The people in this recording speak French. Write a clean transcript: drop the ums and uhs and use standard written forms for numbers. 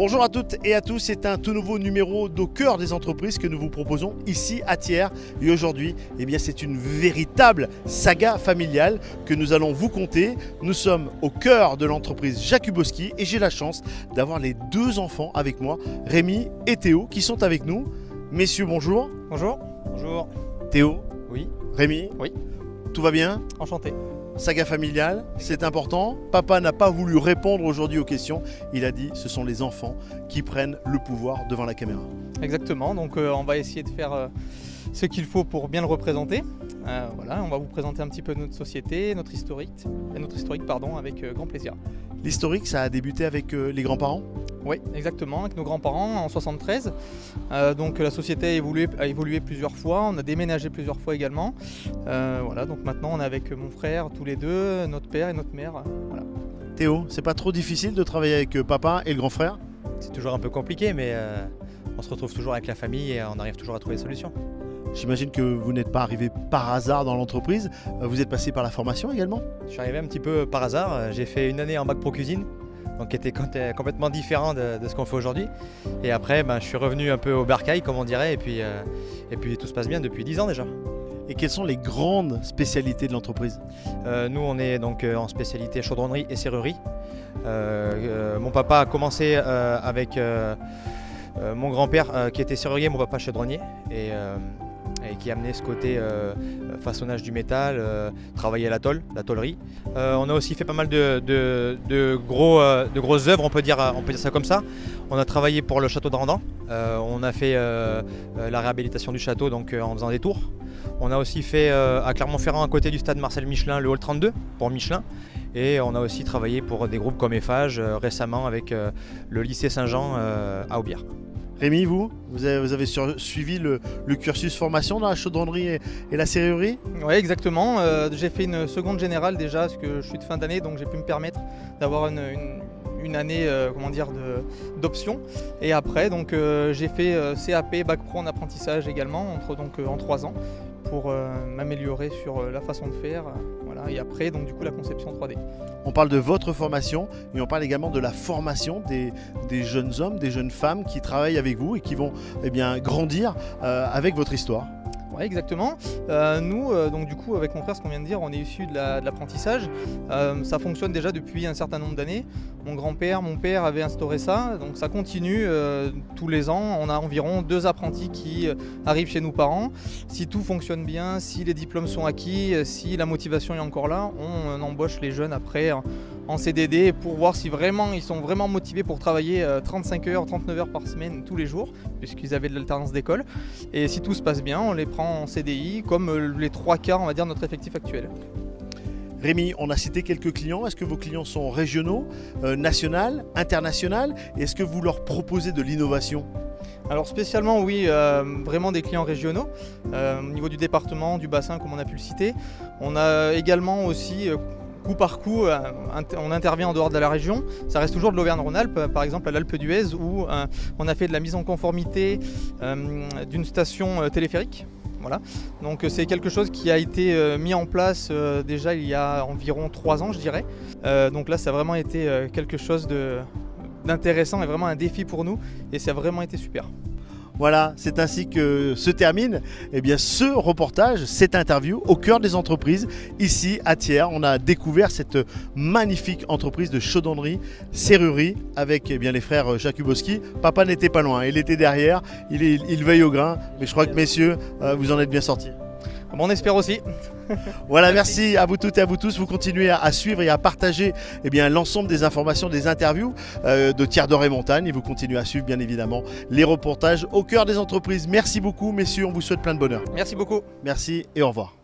Bonjour à toutes et à tous, c'est un tout nouveau numéro d'Au cœur des entreprises que nous vous proposons ici à Thiers. Et aujourd'hui, c'est une véritable saga familiale que nous allons vous conter. Nous sommes au cœur de l'entreprise Jakubowski et j'ai la chance d'avoir les deux enfants avec moi, Rémi et Théo, qui sont avec nous. Messieurs, bonjour. Bonjour. Bonjour. Théo. Oui. Rémi. Oui. Tout va bien? Enchanté. Saga familiale, c'est important. Papa n'a pas voulu répondre aujourd'hui aux questions. Il a dit ce sont les enfants qui prennent le pouvoir devant la caméra. Exactement, donc on va essayer de faire ce qu'il faut pour bien le représenter. Voilà, on va vous présenter un petit peu notre société, notre historique avec grand plaisir. L'historique, ça a débuté avec les grands-parents? Oui, exactement, avec nos grands-parents en 73. Donc la société a évolué plusieurs fois, on a déménagé plusieurs fois également. Voilà, donc maintenant on est avec mon frère, tous les deux, notre père et notre mère. Voilà. Théo, c'est pas trop difficile de travailler avec papa et le grand frère? C'est toujours un peu compliqué, mais on se retrouve toujours avec la famille et on arrive toujours à trouver des solutions. J'imagine que vous n'êtes pas arrivé par hasard dans l'entreprise, vous êtes passé par la formation également? Je suis arrivé un petit peu par hasard, j'ai fait une année en bac pro cuisine, donc qui était complètement différent de ce qu'on fait aujourd'hui. Et après, je suis revenu un peu au bercail, comme on dirait, et puis tout se passe bien depuis 10 ans déjà. Et quelles sont les grandes spécialités de l'entreprise? Nous, on est donc en spécialité chaudronnerie et serrurerie. Mon papa a commencé avec mon grand-père qui était serrurier, mon papa chaudronnier. Et qui a amené ce côté façonnage du métal, travailler à la tôlerie. On a aussi fait pas mal de grosses œuvres, on peut dire ça comme ça. On a travaillé pour le château de Randan, on a fait la réhabilitation du château donc, en faisant des tours. On a aussi fait à Clermont-Ferrand, à côté du stade Marcel Michelin, le hall 32 pour Michelin. Et on a aussi travaillé pour des groupes comme Eiffage récemment avec le lycée Saint-Jean à Aubière. Rémi, vous avez suivi le cursus formation dans la chaudronnerie et la serrurerie? Oui, exactement. J'ai fait une seconde générale déjà, parce que je suis de fin d'année, donc j'ai pu me permettre d'avoir une année d'option. Et après, donc, j'ai fait CAP, Bac Pro en apprentissage également, en 3 ans, pour m'améliorer sur la façon de faire. Voilà. Et après, donc, du coup, la conception 3D. On parle de votre formation et on parle également de la formation des jeunes hommes, des jeunes femmes qui travaillent avec vous et qui vont grandir avec votre histoire. Oui, exactement. Nous, donc du coup, avec mon frère, ce qu'on vient de dire, on est issus de l'apprentissage. Ça fonctionne déjà depuis un certain nombre d'années. Mon père avait instauré ça, donc ça continue tous les ans. On a environ 2 apprentis qui arrivent chez nos parents. Si tout fonctionne bien, si les diplômes sont acquis, si la motivation est encore là, on embauche les jeunes après en CDD pour voir si vraiment ils sont vraiment motivés pour travailler 35 heures, 39 heures par semaine tous les jours, puisqu'ils avaient de l'alternance d'école. Et si tout se passe bien, on les prend en CDI comme les 3/4, on va dire, de notre effectif actuel. Rémi, on a cité quelques clients. Est-ce que vos clients sont régionaux, nationaux, internationaux? Est-ce que vous leur proposez de l'innovation? Alors spécialement oui, vraiment des clients régionaux, au niveau du département, du bassin comme on a pu le citer. On a également aussi coup par coup, on intervient en dehors de la région. Ça reste toujours de l'Auvergne-Rhône-Alpes, par exemple à l'Alpe d'Huez où on a fait de la mise en conformité d'une station téléphérique. Voilà. Donc c'est quelque chose qui a été mis en place déjà il y a environ 3 ans je dirais. Donc là ça a vraiment été quelque chose d'intéressant et vraiment un défi pour nous et ça a vraiment été super. Voilà, c'est ainsi que se termine ce reportage, cette interview au cœur des entreprises. Ici à Thiers, on a découvert cette magnifique entreprise de chaudronnerie, serrurerie avec les frères Jakubowski. Papa n'était pas loin, il était derrière, il veille au grain. Mais je crois que messieurs, vous en êtes bien sortis. Bon, on espère aussi. Voilà, merci à vous toutes et à vous tous. Vous continuez à suivre et à partager l'ensemble des informations, des interviews de Thiers d'Or et Montagne. Et vous continuez à suivre bien évidemment les reportages au cœur des entreprises. Merci beaucoup messieurs, on vous souhaite plein de bonheur. Merci beaucoup. Merci et au revoir.